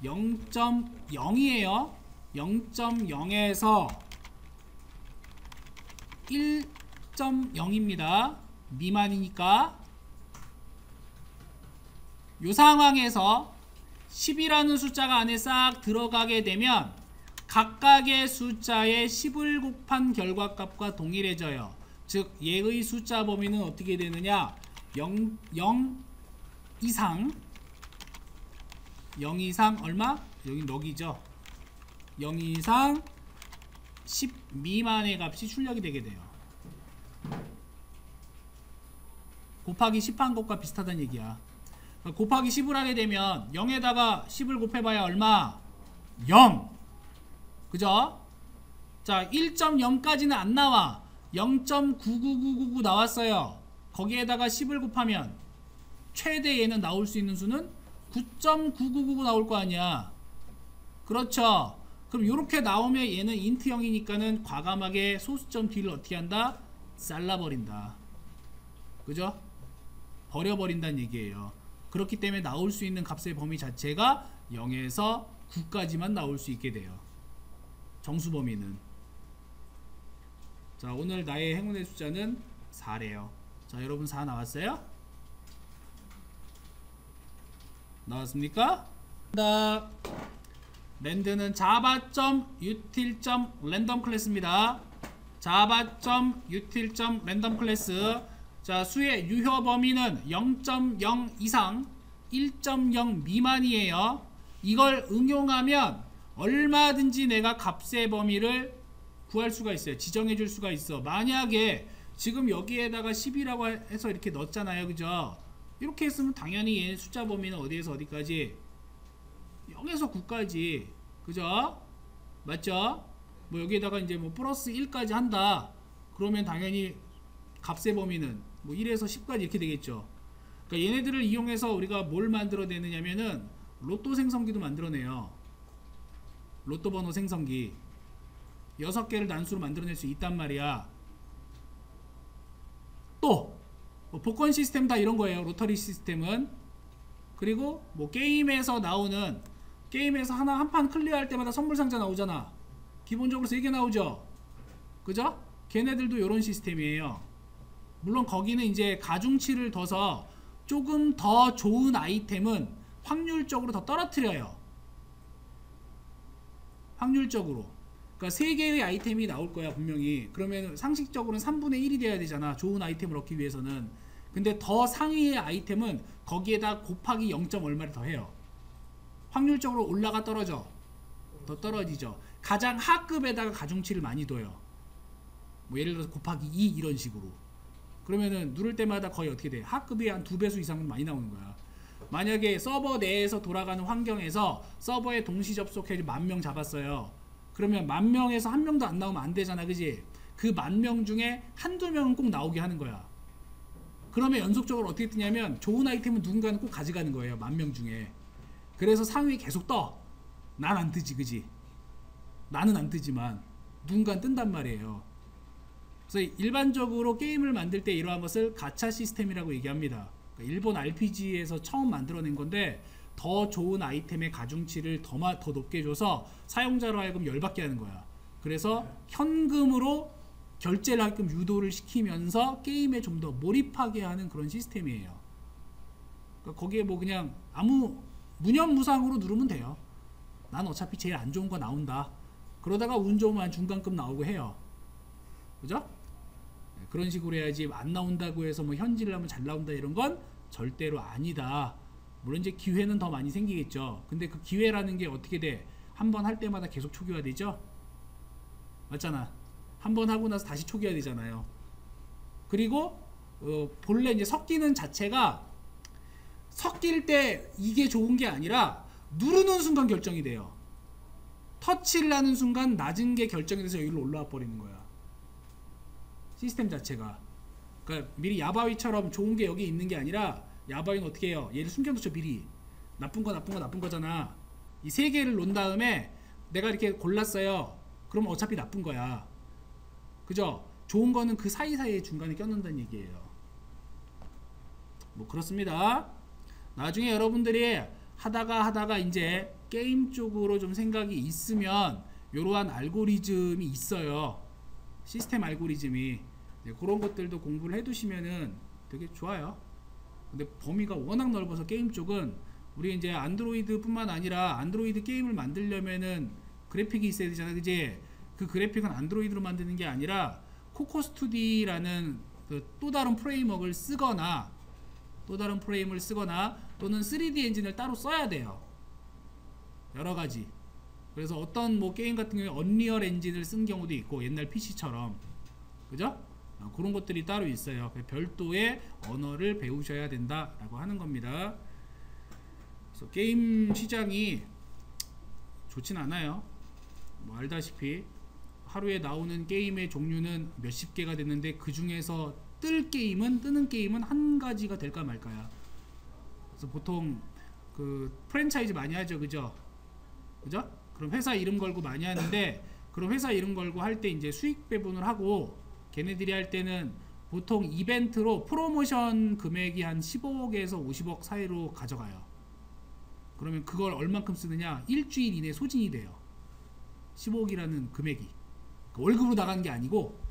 0.0이에요 0.0에서 1.0입니다 미만이니까. 이 상황에서 10이라는 숫자가 안에 싹 들어가게 되면 각각의 숫자의 10을 곱한 결과값과 동일해져요. 즉 얘의 숫자 범위는 어떻게 되느냐, 0 이상 얼마? 여기 럭이죠. 0 이상 10 미만의 값이 출력이 되게 돼요. 곱하기 10 한 것과 비슷하다는 얘기야. 곱하기 10을 하게 되면 0에다가 10을 곱해봐야 얼마? 0. 그죠? 자 1.0까지는 안 나와. 0.99999 나왔어요. 거기에다가 10을 곱하면 최대 얘는 나올 수 있는 수는 9.9999 나올 거 아니야. 그렇죠? 그럼 이렇게 나오면 얘는 인트형이니까는 과감하게 소수점 뒤를 어떻게 한다? 잘라버린다. 그죠? 버려버린다는 얘기예요. 그렇기 때문에 나올 수 있는 값의 범위 자체가 0에서 9까지만 나올 수 있게 돼요. 정수 범위는. 자 오늘 나의 행운의 숫자는 4래요. 자 여러분 4 나왔어요? 나왔습니까? 랜드는 java.util.random 클래스입니다. java.util.random 클래스. 자 수의 유효 범위는 0.0 이상 1.0 미만이에요. 이걸 응용하면 얼마든지 내가 값의 범위를 구할 수가 있어요. 지정해 줄 수가 있어. 만약에 지금 여기에다가 10이라고 해서 이렇게 넣었잖아요. 그죠? 이렇게 했으면 당연히 얘 숫자 범위는 어디에서 어디까지? 0에서 9까지. 그죠? 맞죠? 뭐 여기에다가 이제 뭐 플러스 1까지 한다. 그러면 당연히 값의 범위는 뭐 1에서 10까지 이렇게 되겠죠. 그러니까 얘네들을 이용해서 우리가 뭘 만들어내느냐면은 로또 생성기도 만들어내요. 로또 번호 생성기 6개를 단수로 만들어낼 수 있단 말이야. 또 뭐 복권 시스템 다 이런 거예요. 로터리 시스템은. 그리고 뭐 게임에서 나오는, 게임에서 한 판 클리어할 때마다 선물 상자 나오잖아. 기본적으로 3개 나오죠. 그죠? 걔네들도 이런 시스템이에요. 물론 거기는 이제 가중치를 둬서 조금 더 좋은 아이템은 확률적으로 더 떨어뜨려요. 확률적으로. 그러니까 3개의 아이템이 나올 거야 분명히. 그러면 상식적으로는 3분의 1이 돼야 되잖아. 좋은 아이템을 얻기 위해서는. 근데 더 상위의 아이템은 거기에다 곱하기 0. 얼마를 더 해요. 확률적으로 올라가 떨어져. 더 떨어지죠. 가장 하급에다가 가중치를 많이 둬요. 뭐 예를 들어서 곱하기 2 이런 식으로. 그러면은 누를 때마다 거의 어떻게 돼? 하급이 한 2배수 이상은 많이 나오는 거야. 만약에 서버 내에서 돌아가는 환경에서 서버에 동시 접속해 10,000명 잡았어요. 그러면 10,000명에서 1명도 안 나오면 안 되잖아. 그지? 그 10,000명 중에 한두 명은 꼭 나오게 하는 거야. 그러면 연속적으로 어떻게 뜨냐면 좋은 아이템은 누군가는 꼭 가져가는 거예요. 10,000명 중에. 그래서 상위 계속 떠. 난 안 뜨지. 그지? 나는 안 뜨지만 누군가는 뜬단 말이에요. 그래서 일반적으로 게임을 만들 때 이러한 것을 가챠 시스템이라고 얘기합니다. 그러니까 일본 RPG에서 처음 만들어낸 건데 더 좋은 아이템의 가중치를 더 높게 줘서 사용자로 하여금 열받게 하는 거야. 그래서 현금으로 결제를 하게끔 유도를 시키면서 게임에 좀 더 몰입하게 하는 그런 시스템이에요. 그러니까 거기에 뭐 그냥 아무 무념무상으로 누르면 돼요. 난 어차피 제일 안 좋은 거 나온다. 그러다가 운 좋으면 중간급 나오고 해요. 그죠? 그런 식으로 해야지 안 나온다고 해서 뭐 현질을 하면 잘 나온다 이런 건 절대로 아니다. 물론 이제 기회는 더 많이 생기겠죠. 근데 그 기회라는 게 어떻게 돼? 한 번 할 때마다 계속 초기화되죠? 맞잖아. 한 번 하고 나서 다시 초기화되잖아요. 그리고 본래 이제 섞이는 자체가 섞일 때 이게 좋은 게 아니라 누르는 순간 결정이 돼요. 터치를 하는 순간 낮은 게 결정이 돼서 여기로 올라와 버리는 거야. 시스템 자체가. 그러니까 미리 야바위처럼 좋은 게 여기 있는 게 아니라 야바위는 어떻게 해요? 얘를 숨겨놓죠 미리. 나쁜 거잖아. 이 세 개를 놓은 다음에 내가 이렇게 골랐어요. 그럼 어차피 나쁜 거야. 그죠? 좋은 거는 그 사이사이에 중간에 껴놓는다는 얘기예요. 뭐 그렇습니다. 나중에 여러분들이 하다가 이제 게임 쪽으로 좀 생각이 있으면 이러한 알고리즘이 있어요. 시스템 알고리즘이. 네, 그런 것들도 공부를 해두시면은 되게 좋아요. 근데 범위가 워낙 넓어서 게임 쪽은 우리 이제 안드로이드 뿐만 아니라 안드로이드 게임을 만들려면은 그래픽이 있어야 되잖아, 그지? 그 그래픽은 안드로이드로 만드는 게 아니라 코코스2D라는 그 또 다른 프레임워크를 쓰거나 또는 3D 엔진을 따로 써야 돼요. 여러 가지. 그래서 어떤 뭐 게임 같은 경우에 언리얼 엔진을 쓴 경우도 있고 옛날 PC처럼, 그죠? 그런 것들이 따로 있어요. 별도의 언어를 배우셔야 된다라고 하는 겁니다. 그래서 게임 시장이 좋진 않아요. 뭐 알다시피 하루에 나오는 게임의 종류는 몇십 개가 됐는데 그 중에서 뜨는 게임은 한 가지가 될까 말까야. 그래서 보통 그 프랜차이즈 많이 하죠, 그죠? 그럼 회사 이름 걸고 많이 하는데, 그럼 회사 이름 걸고 할 때 이제 수익 배분을 하고, 걔네들이 할 때는 보통 이벤트로 프로모션 금액이 한 15억에서 50억 사이로 가져가요. 그러면 그걸 얼만큼 쓰느냐? 일주일 이내 소진이 돼요. 15억이라는 금액이. 월급으로 나가는 게 아니고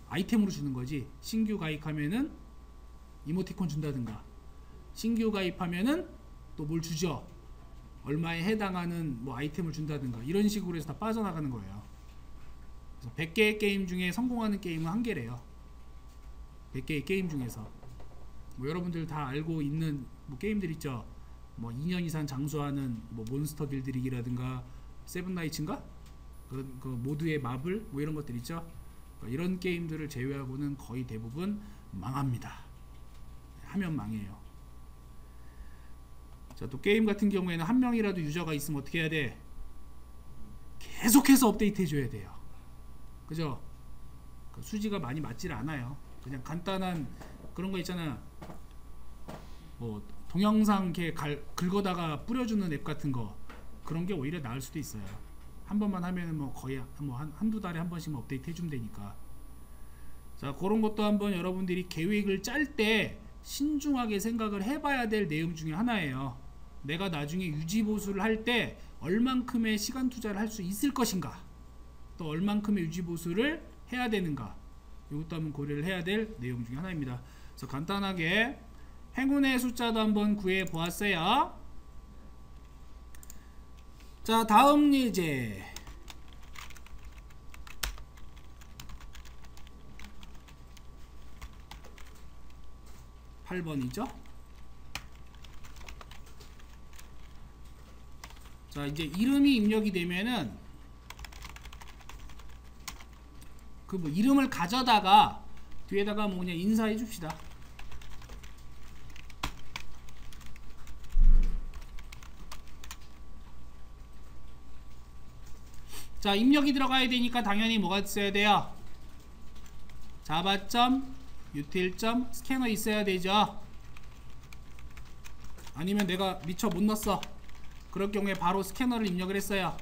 아이템으로 주는 거지. 신규 가입하면은 이모티콘 준다든가, 신규 가입하면은 또 뭘 주죠. 얼마에 해당하는 뭐 아이템을 준다든가, 이런 식으로 해서 다 빠져나가는 거예요. 그래서 100개의 게임 중에 성공하는 게임은 1개래요. 100개의 게임 중에서. 뭐 여러분들 다 알고 있는 뭐 게임들 있죠. 뭐 2년 이상 장수하는 뭐 몬스터 빌드리기라든가 세븐나이츠인가? 그 모두의 마블 뭐 이런 것들 있죠. 그러니까 이런 게임들을 제외하고는 거의 대부분 망합니다. 하면 망해요. 자, 또 게임 같은 경우에는 한 명이라도 유저가 있으면 어떻게 해야 돼? 계속해서 업데이트 해줘야 돼요. 그죠? 그 수지가 많이 맞질 않아요. 그냥 간단한 그런 거 있잖아. 뭐 동영상 이렇게 긁어다가 뿌려주는 앱 같은 거, 그런 게 오히려 나을 수도 있어요. 한 번만 하면은 뭐 거의 뭐 한두 달에 한 번씩 업데이트 해주면 되니까. 자, 그런 것도 한번 여러분들이 계획을 짤 때 신중하게 생각을 해봐야 될 내용 중에 하나예요. 내가 나중에 유지보수를 할 때 얼만큼의 시간 투자를 할 수 있을 것인가, 또 얼만큼의 유지보수를 해야 되는가, 이것도 한번 고려를 해야 될 내용 중에 하나입니다. 그래서 간단하게 행운의 숫자도 한번 구해 보았어요. 자, 다음 예제 8번이죠. 자, 이제 이름이 입력이 되면은 그 뭐 이름을 가져다가 뒤에다가 뭐 그냥 인사해 줍시다. 자, 입력이 들어가야 되니까 당연히 뭐가 있어야 돼요? 자바점, 유틸점, 스캐너 있어야 되죠. 아니면 내가 미처 못 넣었어. 그럴 경우에 바로 스캐너를 입력을 했어요.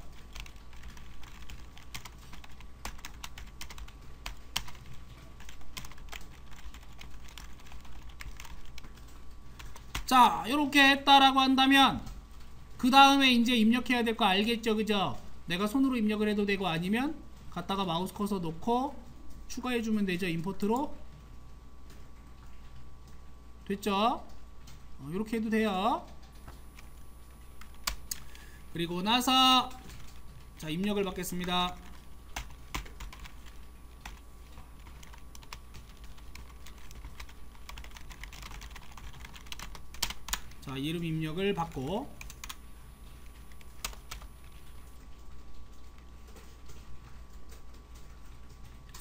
자, 이렇게 했다라고 한다면 그 다음에 이제 입력해야 될 거 알겠죠, 그죠? 내가 손으로 입력을 해도 되고, 아니면 갖다가 마우스 커서 놓고 추가해주면 되죠. 임포트로. 됐죠? 이렇게 해도 돼요. 그리고 나서 자, 입력을 받겠습니다. 자, 이름 입력을 받고,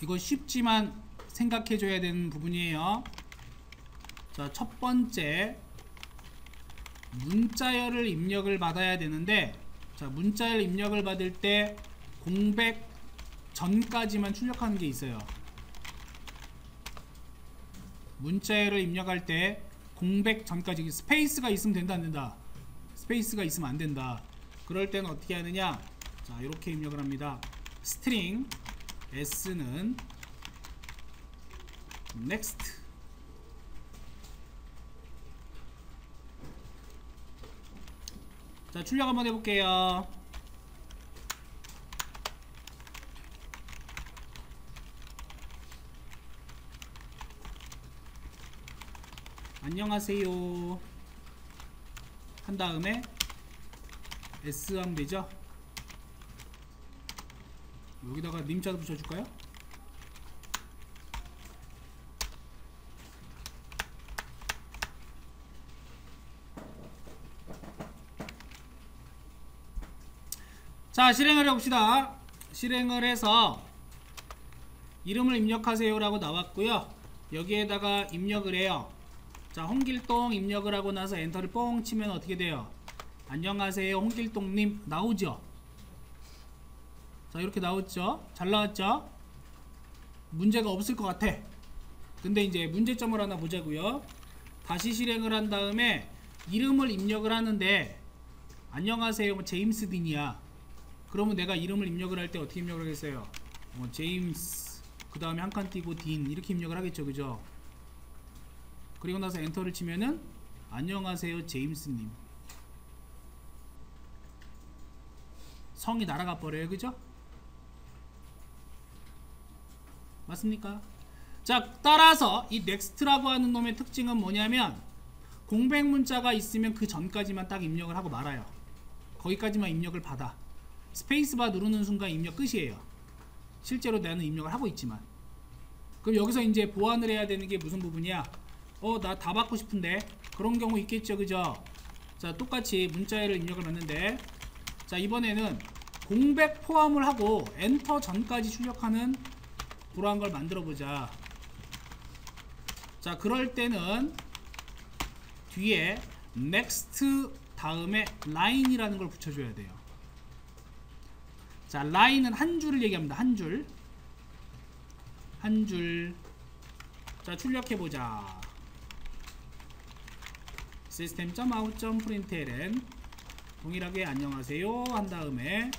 이거 쉽지만 생각해 줘야 되는 부분이에요. 자, 첫 번째 문자열을 입력을 받아야 되는데, 자, 문자열 입력을 받을 때 공백 전까지만 출력하는 게 있어요. 문자열을 입력할 때 공백 전까지, 스페이스가 있으면 된다 안 된다? 스페이스가 있으면 안 된다. 그럴 때는 어떻게 하느냐? 자, 이렇게 입력을 합니다. 스트링 s는 next. 자, 출력 한번 해볼게요. 안녕하세요 한 다음에 S 하면 되죠. 여기다가 님자도 붙여줄까요? 자, 실행을 해봅시다. 실행을 해서 이름을 입력하세요 라고 나왔고요. 여기에다가 입력을 해요. 자, 홍길동 입력을 하고 나서 엔터를 뻥 치면 어떻게 돼요? 안녕하세요 홍길동님 나오죠. 자, 이렇게 나왔죠. 잘 나왔죠. 문제가 없을 것 같아. 근데 이제 문제점을 하나 보자고요. 다시 실행을 한 다음에 이름을 입력을 하는데 안녕하세요 뭐 제임스 딘이야. 그러면 내가 이름을 입력을 할 때 어떻게 입력을 하겠어요? 제임스 그 다음에 한 칸 띄고 딘 이렇게 입력을 하겠죠. 그죠? 그리고 나서 엔터를 치면은 안녕하세요 제임스님 성이 날아가 버려요. 그죠? 맞습니까? 자, 따라서 이 넥스트라고 하는 놈의 특징은 뭐냐면 공백 문자가 있으면 그 전까지만 딱 입력을 하고 말아요. 거기까지만 입력을 받아. 스페이스바 누르는 순간 입력 끝이에요. 실제로 나는 입력을 하고 있지만. 그럼 여기서 이제 보완을 해야 되는 게 무슨 부분이야? 나 다 받고 싶은데. 그런 경우 있겠죠. 그죠? 자, 똑같이 문자열을 입력을 받는데, 자, 이번에는 공백 포함을 하고 엔터 전까지 출력하는 그러한 걸 만들어 보자. 자, 그럴 때는 뒤에 next 다음에 line이라는 걸 붙여줘야 돼요. 자, line은 한 줄을 얘기합니다. 한 줄. 한 줄. 자, 출력해보자. system.out.println 동일하게 안녕하세요 한 다음에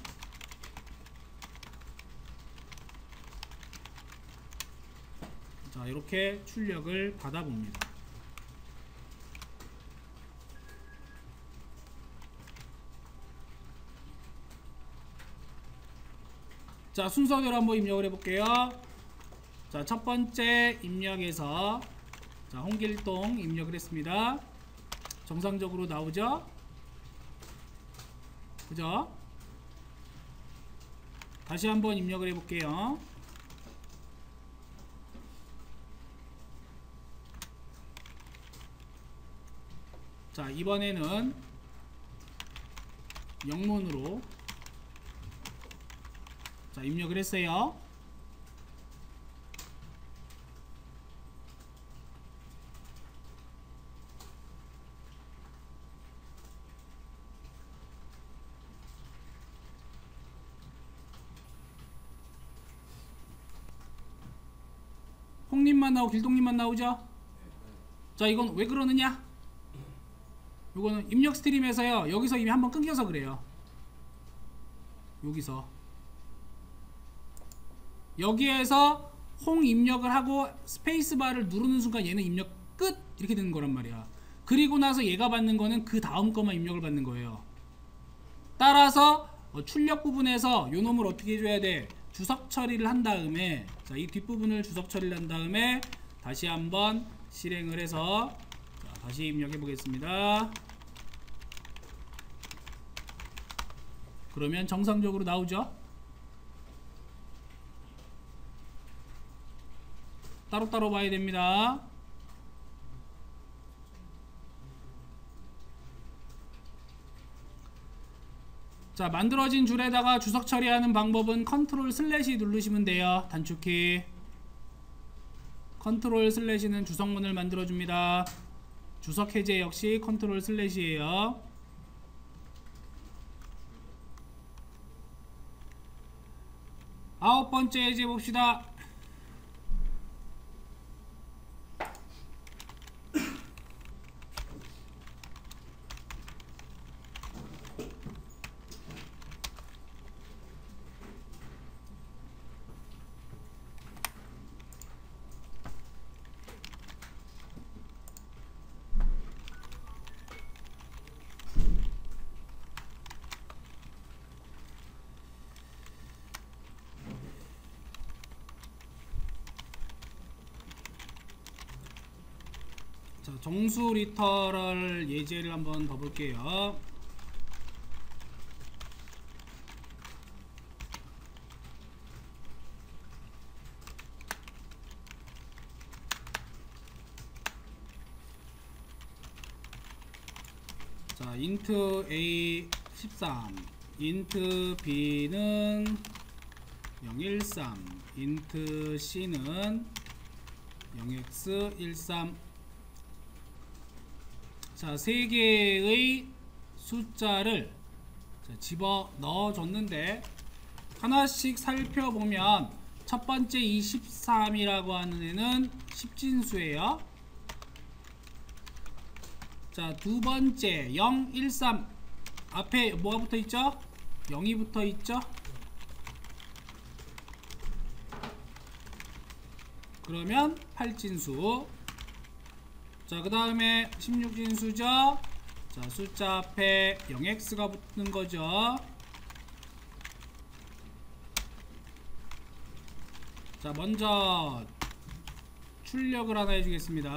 자, 이렇게 출력을 받아봅니다. 자, 순서대로 한번 입력을 해볼게요. 자, 첫 번째 입력에서 자, 홍길동 입력을 했습니다. 정상적으로 나오죠? 그죠? 다시 한번 입력을 해볼게요. 자, 이번에는 영문으로 자, 입력을 했어요. 홍님만 나오고 길동님만 나오죠? 자, 이건 왜 그러느냐? 이거는 입력 스트림에서요, 여기서 이미 한번 끊겨서 그래요. 여기에서 홍 입력을 하고 스페이스바를 누르는 순간 얘는 입력 끝! 이렇게 되는 거란 말이야. 그리고 나서 얘가 받는 거는 그 다음 거만 입력을 받는 거예요. 따라서 출력 부분에서 요 놈을 어떻게 해줘야 돼? 주석 처리를 한 다음에, 자, 이 뒷부분을 주석 처리를 한 다음에 다시 한번 실행을 해서 자, 다시 입력해 보겠습니다. 그러면 정상적으로 나오죠? 따로따로 봐야 됩니다. 자, 만들어진 줄에다가 주석 처리하는 방법은 컨트롤 슬래시 누르시면 돼요. 단축키 컨트롤 슬래시는 주석문을 만들어줍니다. 주석 해제 역시 컨트롤 슬래시에요. 아홉 번째 해제 봅시다. 자, 정수 리터럴 예제를 한번 더 볼게요. 자, int a 13, int b는 013, int c는 0x13. 자, 3개의 숫자를 집어 넣어 줬는데 하나씩 살펴보면 첫 번째 이 13이라고 하는 애는 10진수예요. 자, 두 번째 0, 1, 3 앞에 뭐가 붙어 있죠? 0이 붙어 있죠? 그러면 8진수. 자, 그 다음에 16진수죠. 자, 숫자 앞에 0x가 붙는 거죠. 자, 먼저 출력을 하나 해주겠습니다.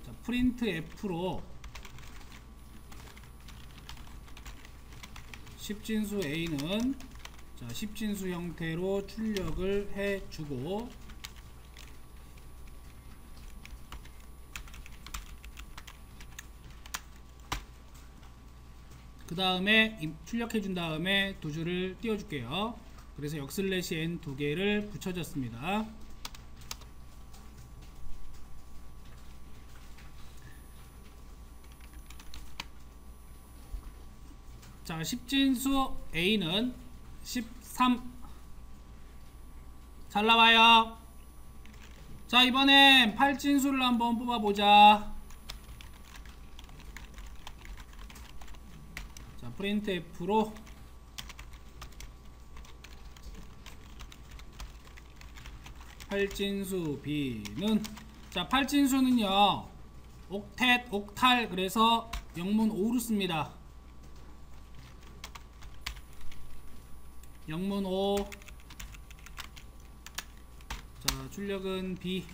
자, 프린트 F로 10진수 A는 자, 10진수 형태로 출력을 해주고, 그 다음에 출력해 준 다음에 두 줄을 띄워 줄게요. 그래서 역슬래시 n 두 개를 붙여줬습니다. 자, 10진수 A는 13. 잘 나와요. 자, 이번엔 8진수를 한번 뽑아보자. 자, 프린트 F로 팔진수 B는, 자, 8진수는요 옥텟, 옥탈, 그래서 영문 5로 씁니다. 영문 5. 자, 출력은 B.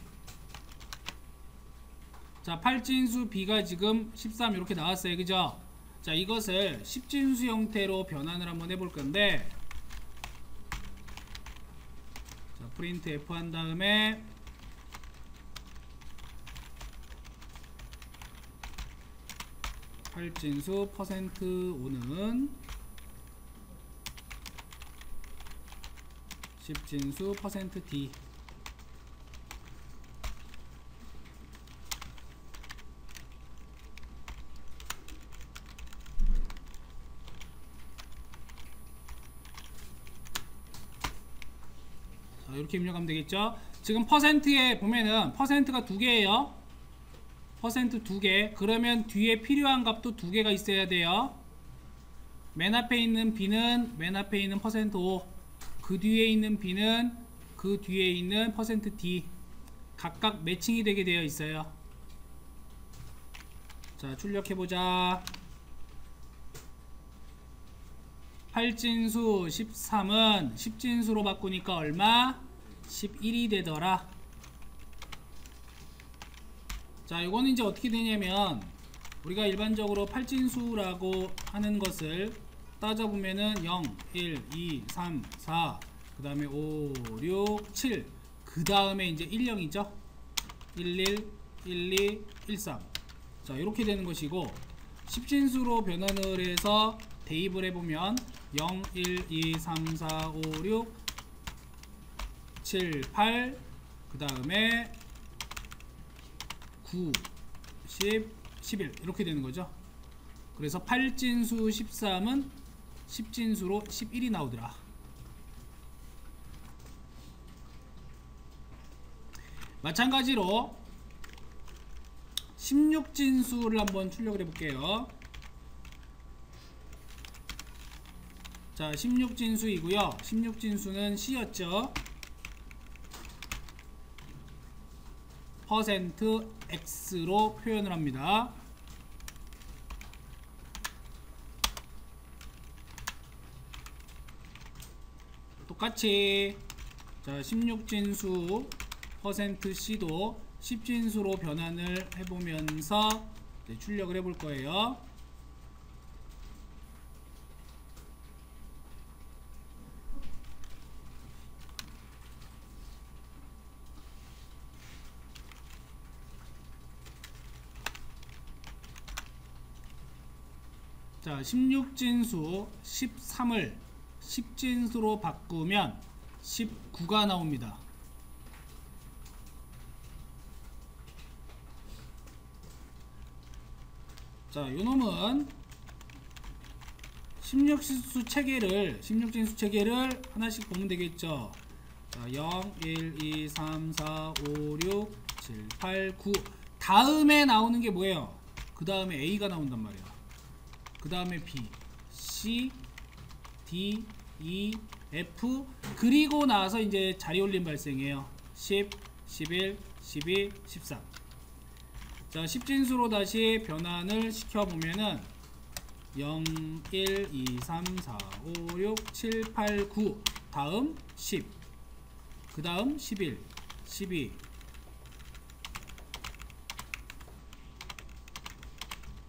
자, 8진수 B가 지금 13 이렇게 나왔어요. 그죠? 자, 이것을 10진수 형태로 변환을 한번 해볼 건데, 자, 프린트 F 한 다음에 팔진수 %5는 10진수 %d. 자, 이렇게 입력하면 되겠죠. 지금 %에 보면은 %가 두 개예요. % 두 개. 그러면 뒤에 필요한 값도 두 개가 있어야 돼요. 맨 앞에 있는 B는 맨 앞에 있는 %5, 그 뒤에 있는 B는 그 뒤에 있는 %D, 각각 매칭이 되게 되어 있어요. 자, 출력해보자. 8진수 13은 10진수로 바꾸니까 얼마? 11이 되더라. 자, 이거는 이제 어떻게 되냐면, 우리가 일반적으로 8진수라고 하는 것을 따져보면은 0, 1, 2, 3, 4, 그 다음에 5, 6, 7, 그 다음에 이제 1, 0이죠. 1, 1, 1, 2, 1, 3. 자, 이렇게 되는 것이고, 10진수로 변환을 해서 대입을 해보면 0, 1, 2, 3, 4, 5, 6, 7, 8, 그 다음에 9, 10, 11 이렇게 되는 거죠. 그래서 8진수 13은 10진수로 11이 나오더라. 마찬가지로 16진수를 한번 출력을 해볼게요. 자, 16진수이고요. 16진수는 C였죠. %X로 표현을 합니다. 똑같이 자, 16진수 %C도 10진수로 변환을 해보면서 출력을 해볼 거예요. 자, 16진수 13을 10진수로 바꾸면 19가 나옵니다. 자, 요놈은 16진수 체계를 하나씩 보면 되겠죠. 자, 0, 1, 2, 3, 4, 5, 6, 7, 8, 9 다음에 나오는 게 뭐예요? 그 다음에 A가 나온단 말이야. 그 다음에 B, C, D, E, F 그리고 나서 이제 자리올림 발생해요. 10, 11, 12, 13. 자, 10진수로 다시 변환을 시켜보면은 0, 1, 2, 3, 4, 5, 6, 7, 8, 9 다음 10 그 다음 11, 12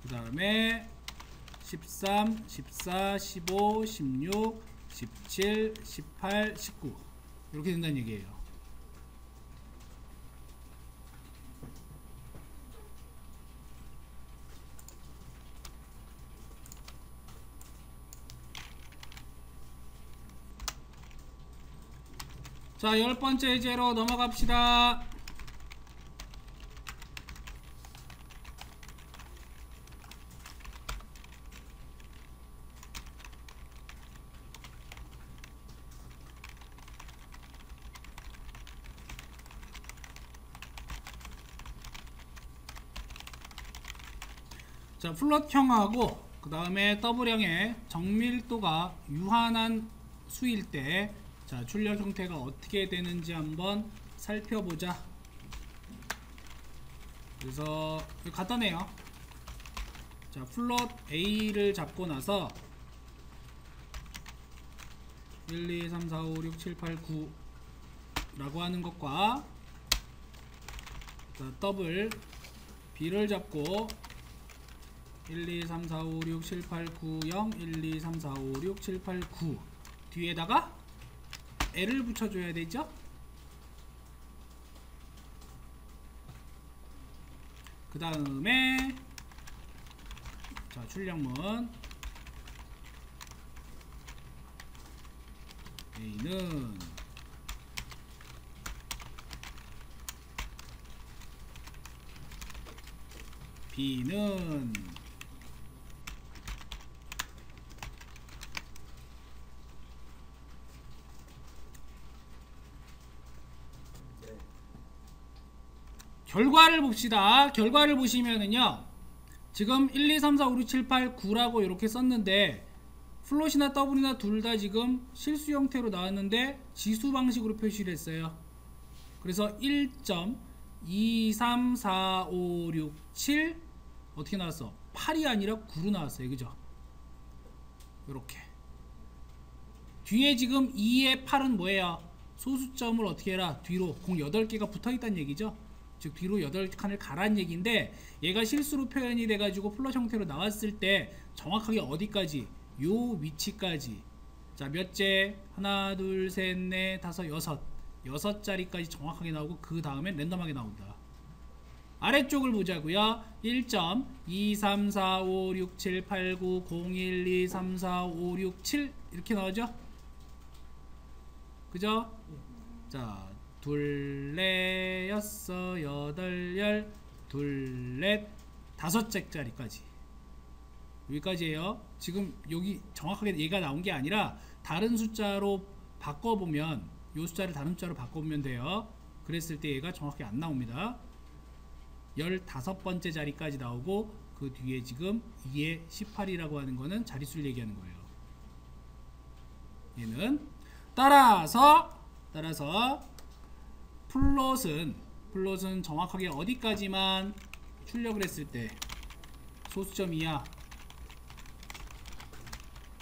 그 다음에 13, 14, 15, 16, 17, 18, 19 이렇게 된다는 얘기예요. 자, 10번째 예제로 넘어갑시다. 자, 플롯형하고 그 다음에 더블형의 정밀도가 유한한 수일 때 자, 출력 형태가 어떻게 되는지 한번 살펴보자. 그래서 간단해요. 자, 플롯 A를 잡고 나서 1, 2, 3, 4, 5, 6, 7, 8, 9 라고 하는 것과 자, 더블 B를 잡고 1, 2, 3, 4, 5, 6, 7, 8, 9, 0 1, 2, 3, 4, 5, 6, 7, 8, 9 뒤에다가 L을 붙여줘야 되죠. 그 다음에 자, 출력문 A는 B는 결과를 봅시다. 결과를 보시면은요, 지금 1, 2, 3, 4, 5, 6, 7, 8, 9라고 이렇게 썼는데 플롯이나 더블이나 둘 다 지금 실수 형태로 나왔는데 지수 방식으로 표시를 했어요. 그래서 1.23456 어떻게 나왔어? 8이 아니라 9로 나왔어요. 그죠? 요렇게 뒤에 지금 2의 8은 뭐예요? 소수점을 어떻게 해라? 뒤로 공 8개가 붙어있다는 얘기죠. 즉 뒤로 8칸을 가라는 얘기인데 얘가 실수로 표현이 돼가지고 플롯 형태로 나왔을 때 정확하게 어디까지? 요 위치까지. 자, 몇째? 하나, 둘, 셋, 넷, 다섯, 여섯 자리까지 정확하게 나오고 그 다음에 랜덤하게 나온다. 아래쪽을 보자고요. 1.234567890123456 이렇게 나오죠. 그죠? 자, 둘, 넷, 여섯, 여덟, 열, 둘, 넷, 5짝짜리까지 여기까지예요. 지금 여기 정확하게 얘가 나온 게 아니라 다른 숫자로 바꿔보면 이 숫자를 다른 숫자로 바꿔보면 돼요. 그랬을 때 얘가 정확히 안 나옵니다. 15번째 자리까지 나오고 그 뒤에 지금 2의 18이라고 하는 거는 자릿수를 얘기하는 거예요. 얘는 따라서 플롯은 정확하게 어디까지만 출력을 했을 때 소수점이야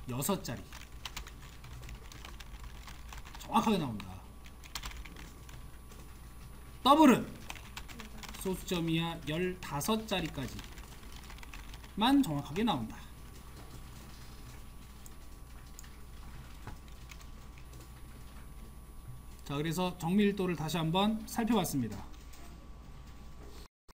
6자리 정확하게 나온다. 더블은 소수점이야 15자리까지만 정확하게 나온다. 자, 그래서 정밀도를 다시 한번 살펴봤습니다.